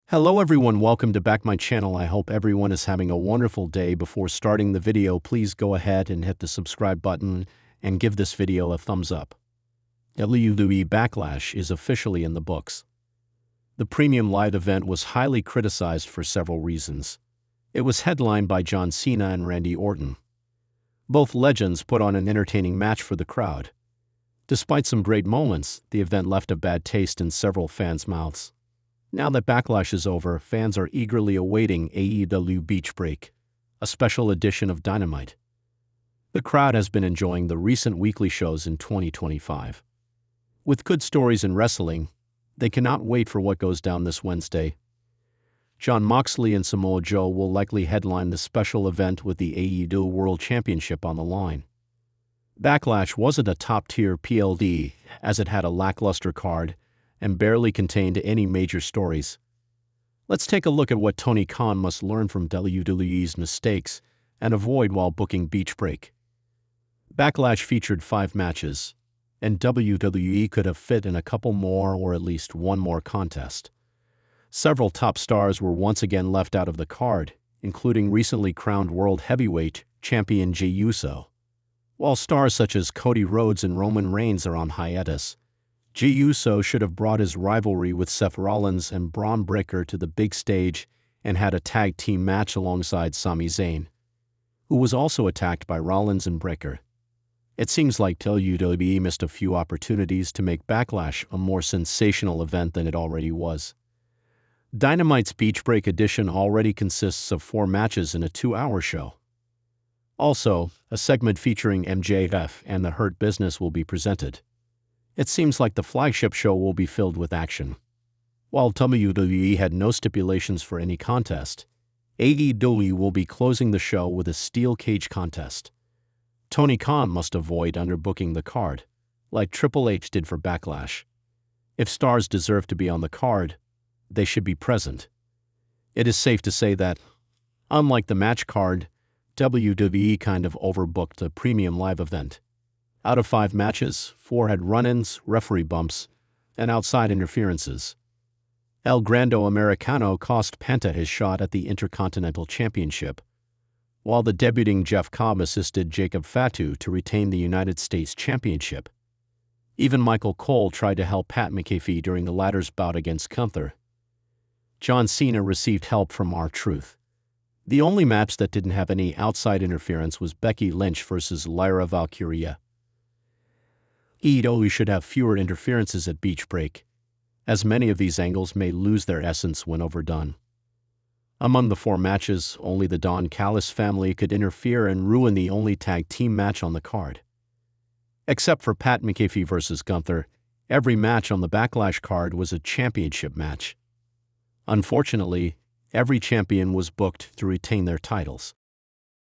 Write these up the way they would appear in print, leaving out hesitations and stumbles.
Hello everyone, welcome to back my channel. I hope everyone is having a wonderful day. Before starting the video, please go ahead and hit the subscribe button and give this video a thumbs up. WWE Backlash is officially in the books. The premium live event was highly criticized for several reasons. It was headlined by John Cena and Randy Orton. Both legends put on an entertaining match for the crowd. Despite some great moments, the event left a bad taste in several fans' mouths. Now that Backlash is over, fans are eagerly awaiting AEW Beach Break, a special edition of Dynamite. The crowd has been enjoying the recent weekly shows in 2025. With good stories in wrestling, they cannot wait for what goes down this Wednesday. Jon Moxley and Samoa Joe will likely headline the special event with the AEW World Championship on the line. Backlash wasn't a top-tier PLD, as it had a lackluster card and barely contained any major stories. Let's take a look at what Tony Khan must learn from WWE's mistakes and avoid while booking Beach Break. Backlash featured 5 matches, and WWE could have fit in a couple more or at least one more contest. Several top stars were once again left out of the card, including recently crowned World Heavyweight Champion Jey Uso. While stars such as Cody Rhodes and Roman Reigns are on hiatus, Jey Uso should have brought his rivalry with Seth Rollins and Braun Breaker to the big stage and had a tag team match alongside Sami Zayn, who was also attacked by Rollins and Breaker. It seems like WWE missed a few opportunities to make Backlash a more sensational event than it already was. Dynamite's Beach Break edition already consists of 4 matches in a 2-hour show. Also, a segment featuring MJF and the Hurt Business will be presented. It seems like the flagship show will be filled with action. While WWE had no stipulations for any contest, AEW will be closing the show with a steel cage contest. Tony Khan must avoid underbooking the card, like Triple H did for Backlash. If stars deserve to be on the card, they should be present. It is safe to say that, unlike the match card, WWE kind of overbooked the premium live event. Out of 5 matches, 4 had run-ins, referee bumps, and outside interferences. El Grande Americano cost Penta his shot at the Intercontinental Championship, while the debuting Jeff Cobb assisted Jacob Fatu to retain the United States Championship. Even Michael Cole tried to help Pat McAfee during the latter's bout against Gunther. John Cena received help from R-Truth. The only match that didn't have any outside interference was Becky Lynch versus Lyra Valkyria. AEW should have fewer interferences at Beach Break, as many of these angles may lose their essence when overdone. Among the 4 matches, only the Don Callis family could interfere and ruin the only tag team match on the card. Except for Pat McAfee versus Gunther, every match on the Backlash card was a championship match. Unfortunately, every champion was booked to retain their titles.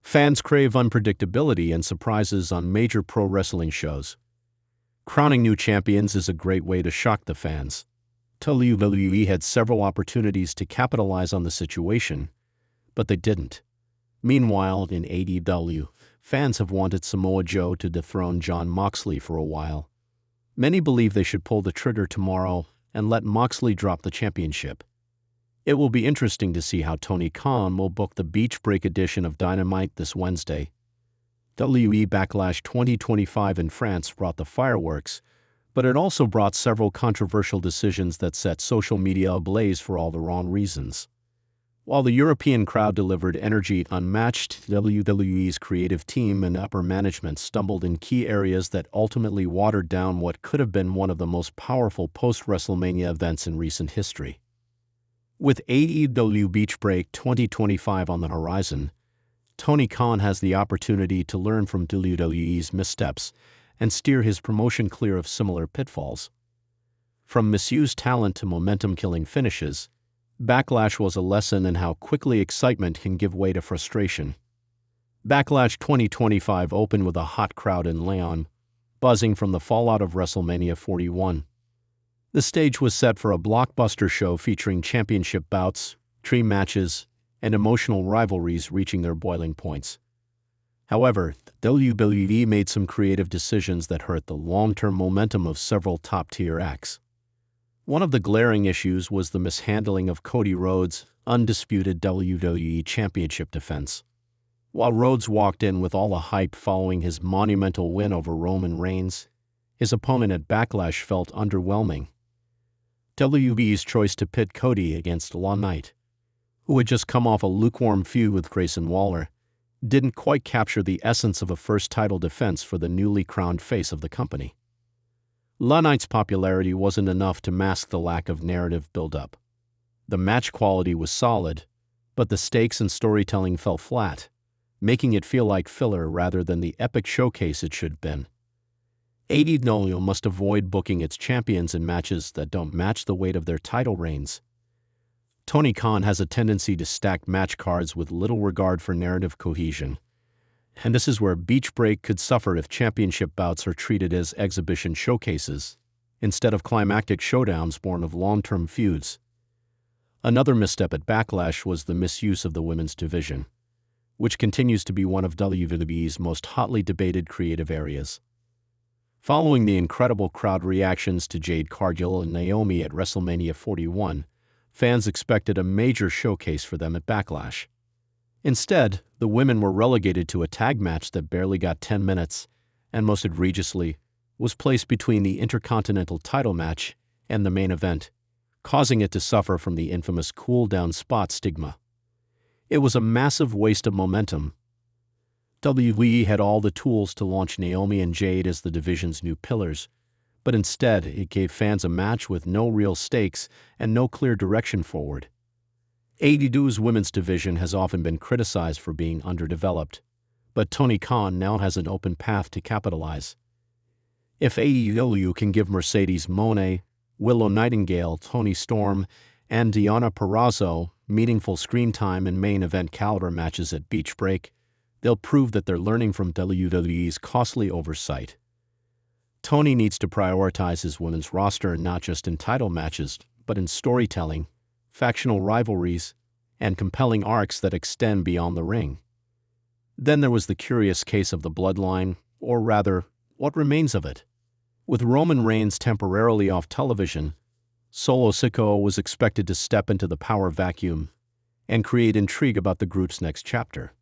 Fans crave unpredictability and surprises on major pro wrestling shows. Crowning new champions is a great way to shock the fans. WWE had several opportunities to capitalize on the situation, but they didn't. Meanwhile, in AEW, fans have wanted Samoa Joe to dethrone Jon Moxley for a while. Many believe they should pull the trigger tomorrow and let Moxley drop the championship. It will be interesting to see how Tony Khan will book the Beach Break edition of Dynamite this Wednesday. WWE Backlash 2025 in France brought the fireworks, but it also brought several controversial decisions that set social media ablaze for all the wrong reasons. While the European crowd delivered energy unmatched, WWE's creative team and upper management stumbled in key areas that ultimately watered down what could have been one of the most powerful post-WrestleMania events in recent history. With AEW Beach Break 2025 on the horizon, Tony Khan has the opportunity to learn from WWE's missteps and steer his promotion clear of similar pitfalls. From misused talent to momentum-killing finishes, Backlash was a lesson in how quickly excitement can give way to frustration. Backlash 2025 opened with a hot crowd in Lyon, buzzing from the fallout of WrestleMania 41. The stage was set for a blockbuster show featuring championship bouts, dream matches, and emotional rivalries reaching their boiling points. However, WWE made some creative decisions that hurt the long-term momentum of several top-tier acts. One of the glaring issues was the mishandling of Cody Rhodes' undisputed WWE Championship defense. While Rhodes walked in with all the hype following his monumental win over Roman Reigns, his opponent at Backlash felt underwhelming. WWE's choice to pit Cody against LA Knight, who had just come off a lukewarm feud with Grayson Waller, didn't quite capture the essence of a first title defense for the newly crowned face of the company. LA Knight's popularity wasn't enough to mask the lack of narrative build-up. The match quality was solid, but the stakes and storytelling fell flat, making it feel like filler rather than the epic showcase it should have been. AEW must avoid booking its champions in matches that don't match the weight of their title reigns. Tony Khan has a tendency to stack match cards with little regard for narrative cohesion, and this is where Beach Break could suffer if championship bouts are treated as exhibition showcases, instead of climactic showdowns born of long-term feuds. Another misstep at Backlash was the misuse of the women's division, which continues to be one of WWE's most hotly debated creative areas. Following the incredible crowd reactions to Jade Cargill and Naomi at WrestleMania 41, fans expected a major showcase for them at Backlash. Instead, the women were relegated to a tag match that barely got 10 minutes, and most egregiously, was placed between the Intercontinental title match and the main event, causing it to suffer from the infamous cool-down spot stigma. It was a massive waste of momentum. WWE had all the tools to launch Naomi and Jade as the division's new pillars, but instead it gave fans a match with no real stakes and no clear direction forward. AEW's women's division has often been criticized for being underdeveloped, but Tony Khan now has an open path to capitalize. If AEW can give Mercedes Moné, Willow Nightingale, Toni Storm, and Deonna Purrazzo meaningful screen time in main event caliber matches at Beach Break, they'll prove that they're learning from WWE's costly oversight. Tony needs to prioritize his women's roster not just in title matches, but in storytelling, factional rivalries, and compelling arcs that extend beyond the ring. Then there was the curious case of the bloodline, or rather, what remains of it. With Roman Reigns temporarily off television, Solo Sikoa was expected to step into the power vacuum and create intrigue about the group's next chapter.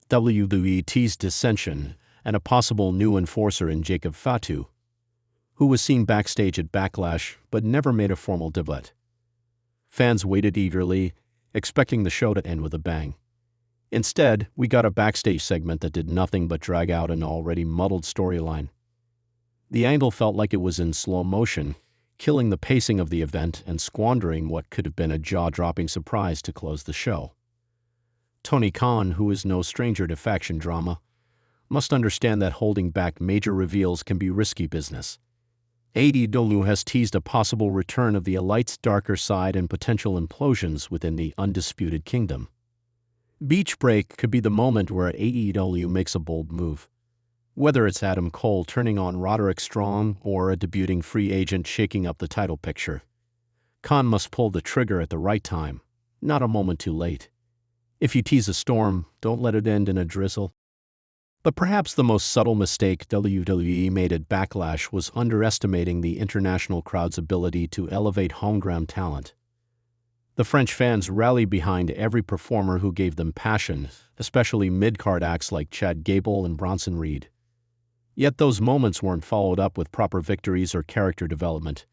WWE teased dissension and a possible new enforcer in Jacob Fatu, who was seen backstage at Backlash but never made a formal debut. Fans waited eagerly, expecting the show to end with a bang. Instead, we got a backstage segment that did nothing but drag out an already muddled storyline. The angle felt like it was in slow motion, killing the pacing of the event and squandering what could have been a jaw-dropping surprise to close the show. Tony Khan, who is no stranger to faction drama, must understand that holding back major reveals can be risky business. AEW has teased a possible return of the Elite's darker side and potential implosions within the Undisputed Kingdom. Beach Break could be the moment where AEW makes a bold move. Whether it's Adam Cole turning on Roderick Strong or a debuting free agent shaking up the title picture, Khan must pull the trigger at the right time, not a moment too late. If you tease a storm, don't let it end in a drizzle. But perhaps the most subtle mistake WWE made at Backlash was underestimating the international crowd's ability to elevate homegrown talent. The French fans rallied behind every performer who gave them passion, especially mid-card acts like Chad Gable and Bronson Reed. Yet those moments weren't followed up with proper victories or character development.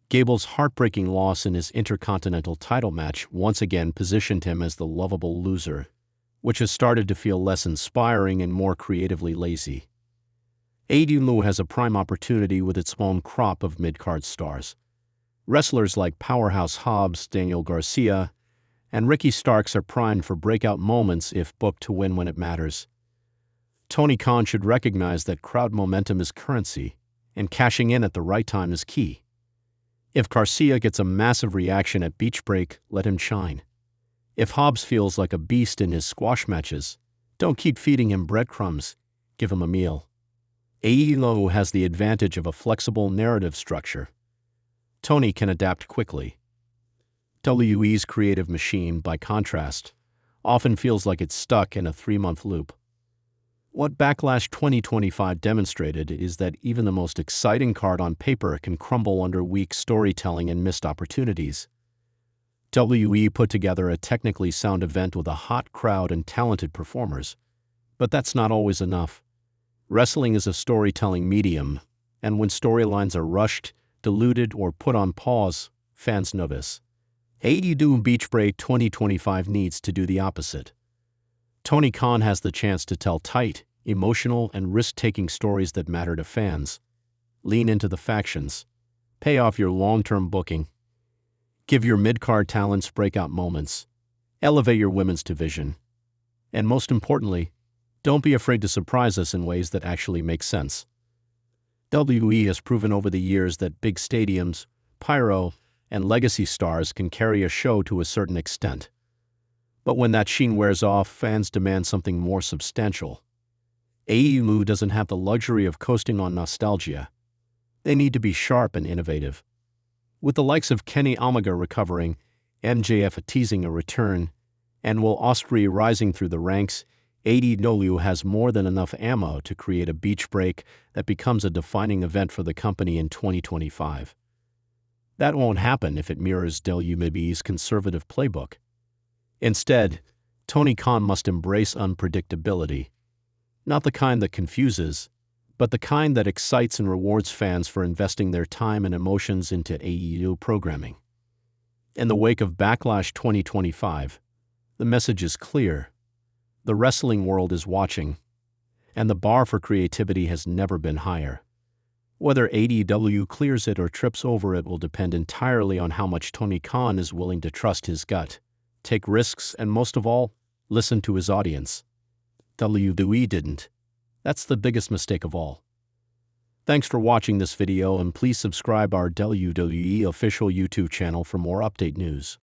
Gable's heartbreaking loss in his Intercontinental title match once again positioned him as the lovable loser, which has started to feel less inspiring and more creatively lazy. AEW has a prime opportunity with its own crop of mid-card stars. Wrestlers like Powerhouse Hobbs, Daniel Garcia, and Ricky Starks are primed for breakout moments if booked to win when it matters. Tony Khan should recognize that crowd momentum is currency, and cashing in at the right time is key. If Garcia gets a massive reaction at Beach Break, let him shine. If Hobbs feels like a beast in his squash matches, don't keep feeding him breadcrumbs, give him a meal. AEW has the advantage of a flexible narrative structure. Tony can adapt quickly. WWE's creative machine, by contrast, often feels like it's stuck in a 3-month loop. What Backlash 2025 demonstrated is that even the most exciting card on paper can crumble under weak storytelling and missed opportunities. WWE put together a technically sound event with a hot crowd and talented performers. But that's not always enough. Wrestling is a storytelling medium, and when storylines are rushed, diluted, or put on pause, fans notice. AEW Beach Break 2025 needs to do the opposite. Tony Khan has the chance to tell tight, emotional, and risk-taking stories that matter to fans. Lean into the factions. Pay off your long-term booking. Give your mid-card talents breakout moments. Elevate your women's division. And most importantly, don't be afraid to surprise us in ways that actually make sense. WWE has proven over the years that big stadiums, pyro, and legacy stars can carry a show to a certain extent. But when that sheen wears off, fans demand something more substantial. AEW doesn't have the luxury of coasting on nostalgia. They need to be sharp and innovative. With the likes of Kenny Omega recovering, MJF teasing a return, and Will Ospreay rising through the ranks, AEW has more than enough ammo to create a beach break that becomes a defining event for the company in 2025. That won't happen if it mirrors WWE's conservative playbook. Instead, Tony Khan must embrace unpredictability. Not the kind that confuses, but the kind that excites and rewards fans for investing their time and emotions into AEW programming. In the wake of Backlash 2025, the message is clear. The wrestling world is watching, and the bar for creativity has never been higher. Whether AEW clears it or trips over it will depend entirely on how much Tony Khan is willing to trust his gut, take risks, and most of all, listen to his audience. WWE didn't. That's the biggest mistake of all. Thanks for watching this video, and please subscribe our WWE official YouTube channel for more update news.